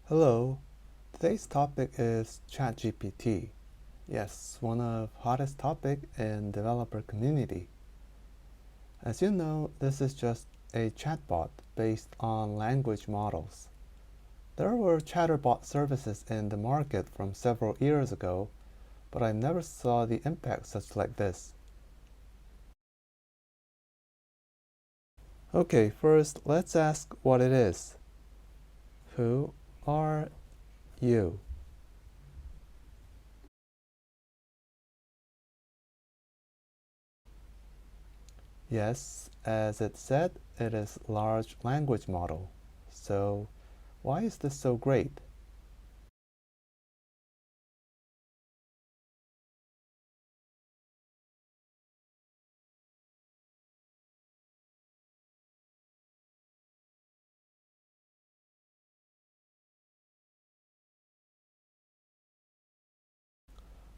Hello, today's topic is ChatGPT. Yes, one of hottest topic in developer community. As you know, this is just a chatbot based on language models. There were chatterbot services in the market from several years ago, but I never saw the impact such like this. Okay, first let's ask what it is. Who are you? Yes, as it said, it is large language model. So why is this so great?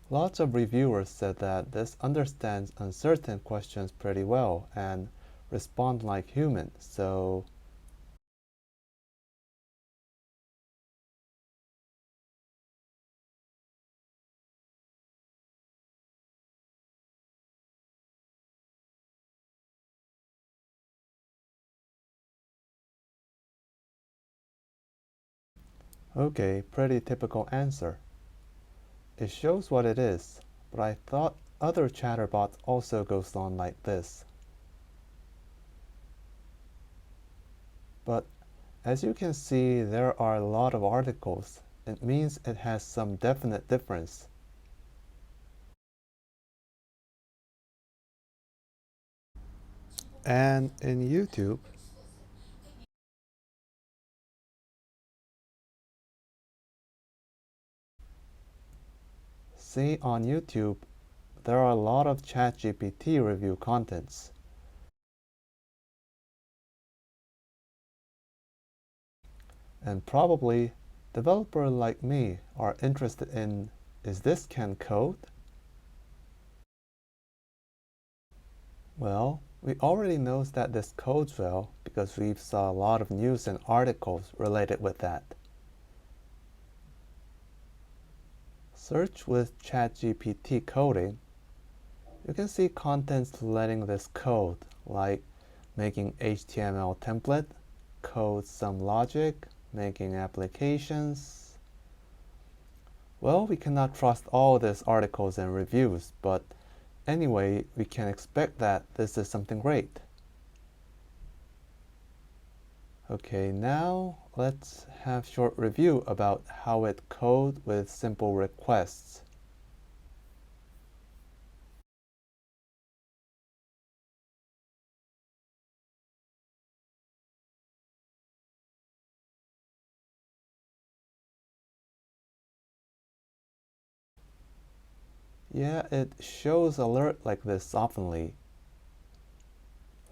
Lots of reviewers said that this understands uncertain questions pretty well and respond like humans. So okay, pretty typical answer. It shows what it is, but I thought other chatterbots also goes on like this. But as you can see, there are a lot of articles. It means it has some definite difference. And in YouTube, see on YouTube, there are a lot of ChatGPT review contents. And probably developers like me are interested in, is this can code? Well, we already know that this codes well because we've saw a lot of news and articles related with that. Search with ChatGPT coding. You can see contents letting this code, like making HTML template, code some logic, making applications. Well, we cannot trust all these articles and reviews, but anyway, we can expect that this is something great. Okay, now let's have short review about how it codes with simple requests. Yeah, it shows alert like this oftenly.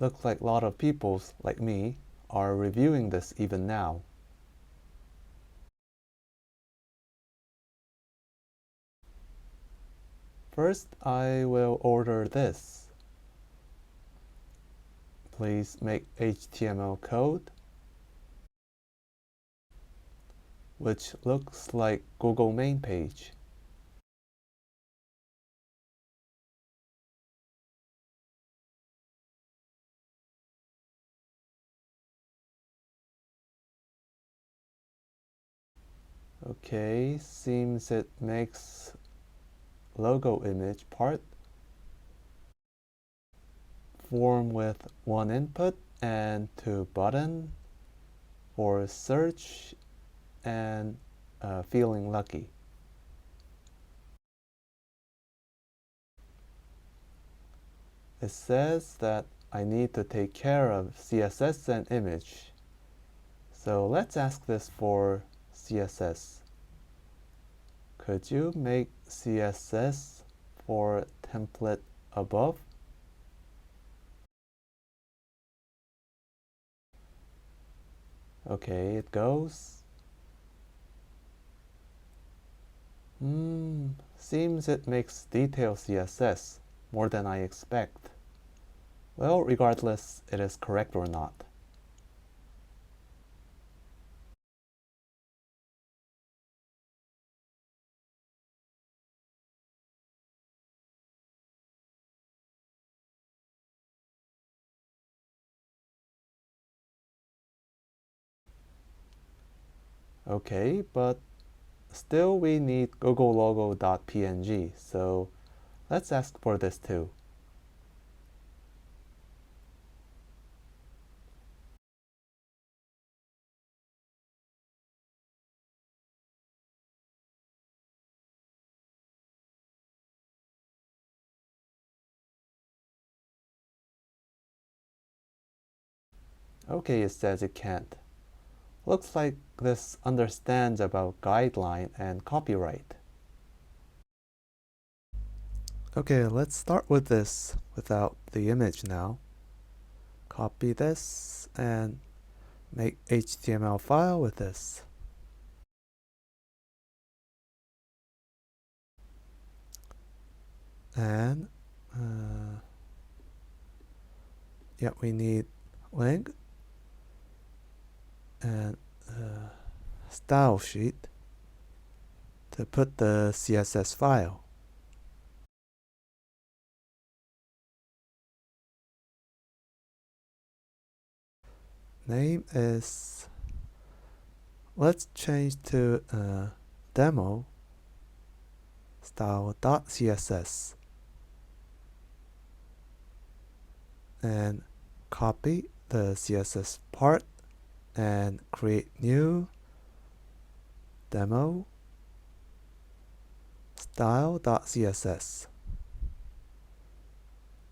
Looks like a lot of people, like me, are reviewing this even now. First, I will order this. Please make HTML code, which looks like Google main page. Okay, seems it makes logo image part. Form with one input and two button for search and feeling lucky. It says that I need to take care of CSS and image. So let's ask this for CSS. Could you make CSS for template above? Okay, it goes. Seems it makes detailed CSS more than I expect. Well, regardless, it is correct or not. Okay, but still we need googlelogo.png, so let's ask for this too. Okay, it says it can't. Looks like this understands about guideline and copyright. Okay, let's start with this without the image now. Copy this and make HTML file with this. And yeah, we need link and style sheet to put the CSS file. Name is, let's change to demo style.css and copy the CSS part and create new demo style.css.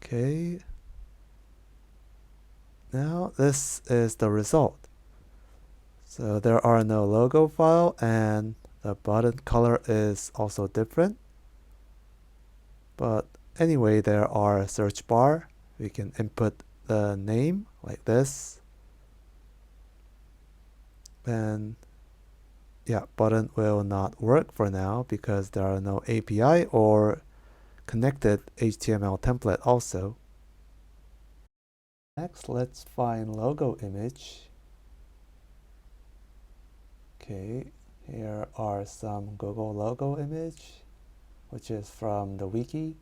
Okay, now this is the result. So there are no logo file and the button color is also different. But anyway, there are a search bar. We can input the name like this. And yeah, button will not work for now because there are no API or connected HTML template also. Next, let's find logo image. Okay, here are some Google logo image, which is from the wiki.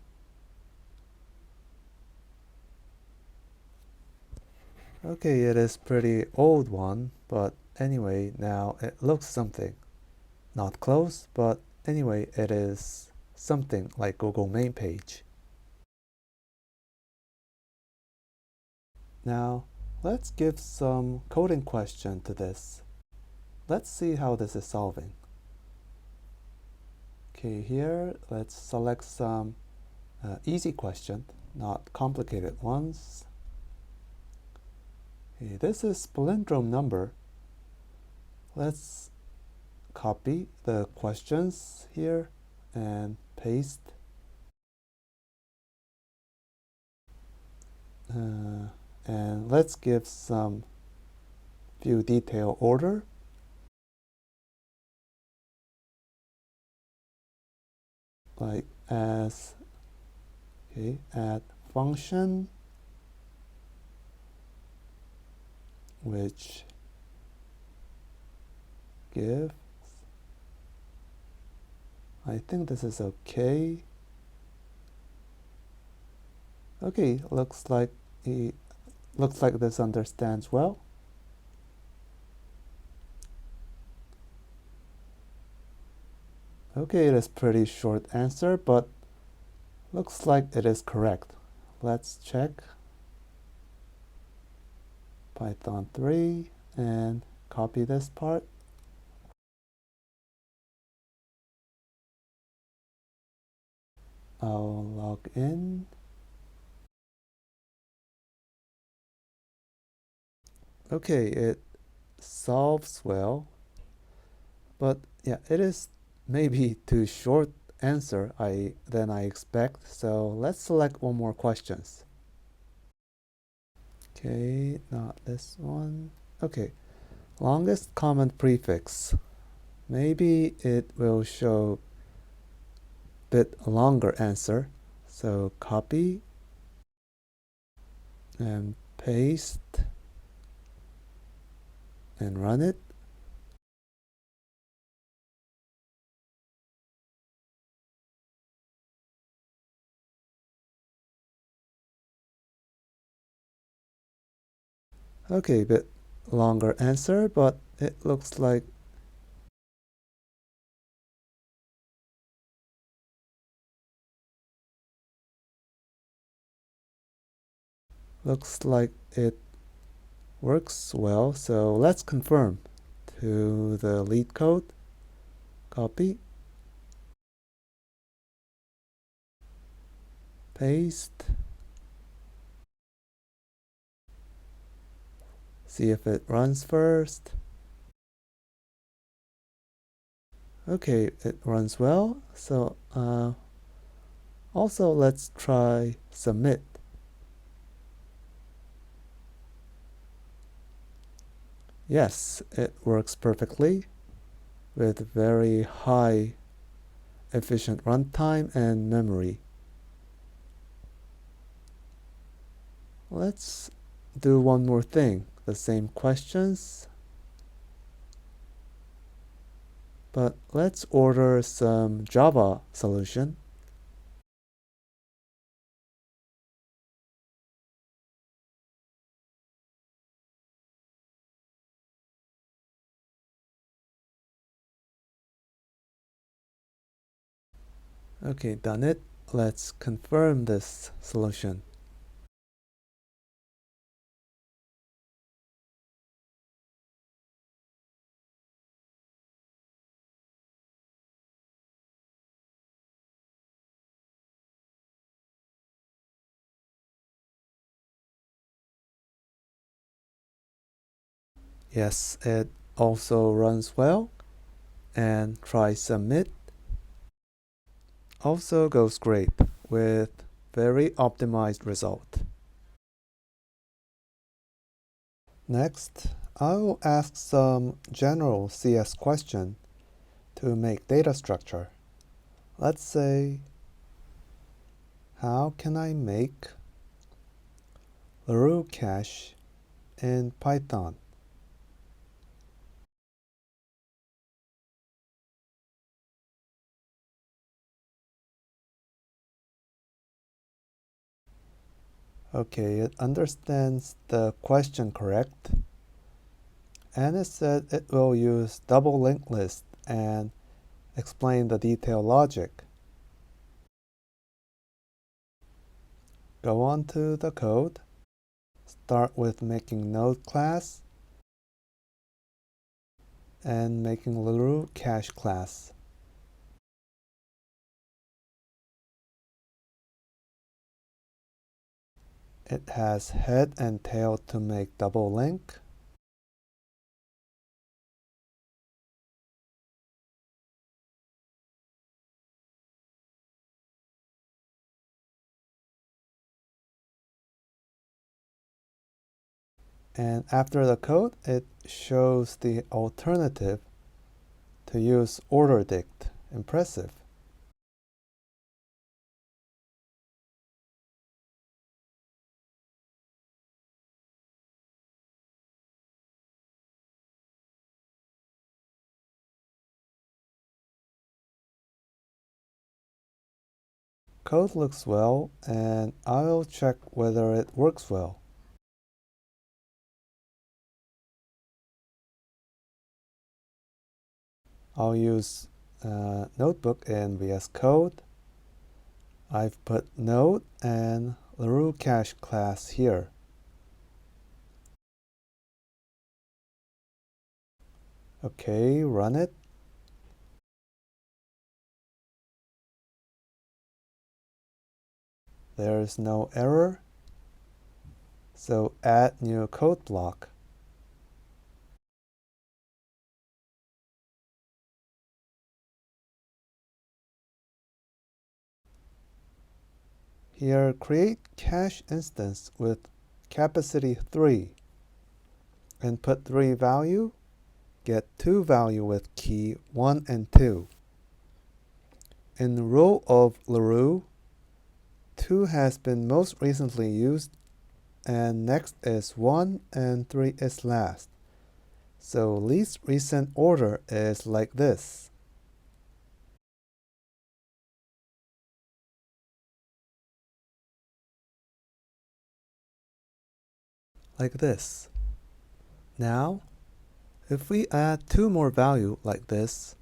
Okay, it is pretty old one, but anyway, now it looks something. Not close, but anyway, it is something like Google main page. Now, let's give some coding question to this. Let's see how this is solving. Okay, here, let's select some easy question, not complicated ones. Okay, this is palindrome number. Let's copy the questions here and paste. And let's give some view detail order. Like as, okay, add function which gives, I think this is okay. Okay, looks like this understands well. Okay, it is pretty short answer, but looks like it is correct. Let's check Python 3 and copy this part. I'll log in. Okay, it solves well, but yeah, it is maybe too short answer than I expect. So let's select one more questions. Okay, not this one. Okay, longest common prefix. Maybe it will show bit longer answer. So copy and paste and run it. Okay, bit longer answer, but it looks like Looks like it works well, so let's confirm to the Leetcode. Copy, paste, see if it runs first. Okay, it runs well, so also let's try submit. Yes, it works perfectly with very high efficient runtime and memory. Let's do one more thing, the same questions, but let's order some Java solution. Okay, done it. Let's confirm this solution. Yes, it also runs well. And try submit. Also goes great with very optimized result. Next, I will ask some general CS question to make data structure. Let's say, how can I make Larue cache in Python? Okay, it understands the question correct, and it said it will use double linked list and explain the detailed logic. Go on to the code. Start with making node class and making Larue cache class. It has head and tail to make double link. And after the code, it shows the alternative to use order dict. Impressive. Code looks well, and I'll check whether it works well. I'll use Notebook in VS Code. I've put node and Larue cache class here. Okay, run it. There's no error. So add new code block. Here, create cache instance with capacity 3. Input 3 value, get 2 value with key 1 and 2. In row of Larue, 2 has been most recently used, and next is 1 and 3 is last. So least recent order is like this. Like this. Now, if we add 2 more value like this,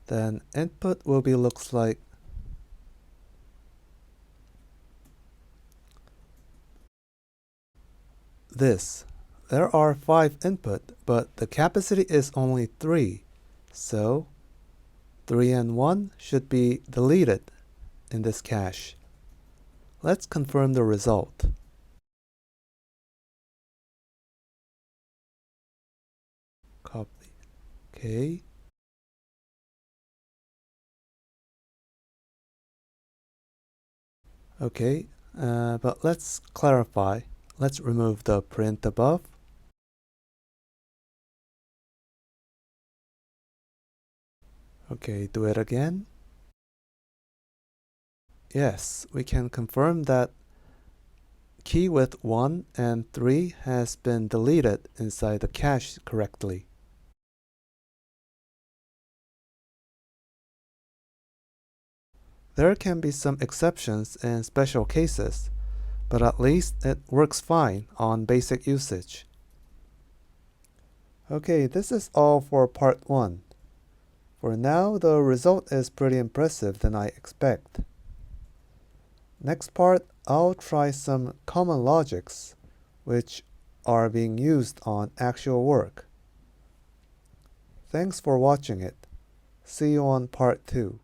then input will be looks like this. There are 5 input, but the capacity is only 3. So 3 and 1 should be deleted in this cache. Let's confirm the result. Copy. Okay. Okay, but let's clarify. Let's remove the print above. Okay, do it again. Yes, we can confirm that key with 1 and 3 has been deleted inside the cache correctly. There can be some exceptions in special cases, but at least it works fine on basic usage. Okay, this is all for part 1. For now, the result is pretty impressive than I expect. Next part, I'll try some common logics, which are being used on actual work. Thanks for watching it. See you on part 2.